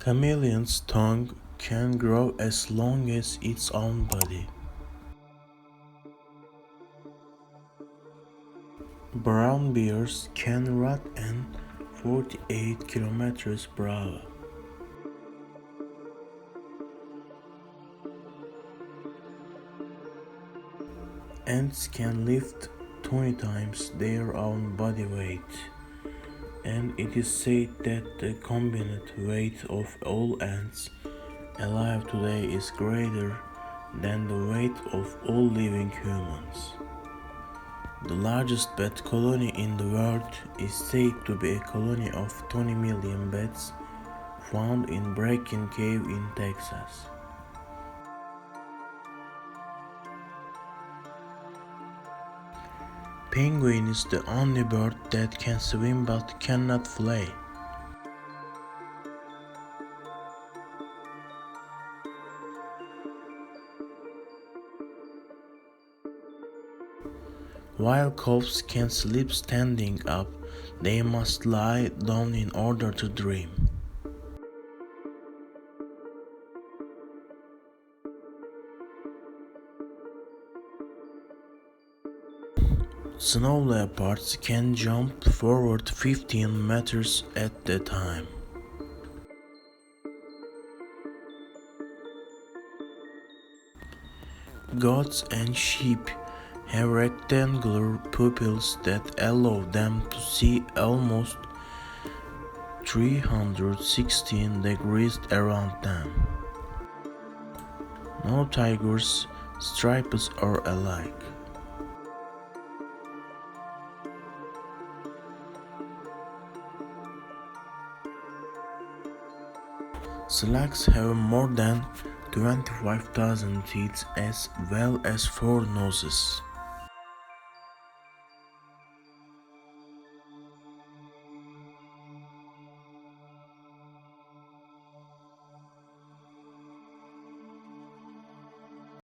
Chameleon's tongue can grow as long as its own body. Brown bears can run at 48 kilometers per hour. Ants can lift 20 times their own body weight, and it is said that the combined weight of all ants alive today is greater than the weight of all living humans. The largest bat colony in the world is said to be a colony of 20 million bats found in Bracken Cave in Texas. Penguin is the only bird that can swim but cannot fly. While calves can sleep standing up, they must lie down in order to dream. Snow leopards can jump forward 15 meters at a time. Goats and sheep have rectangular pupils that allow them to see almost 316 degrees around them. No tigers' stripes are alike. Slugs have more than 25,000 teeth as well as 4 noses.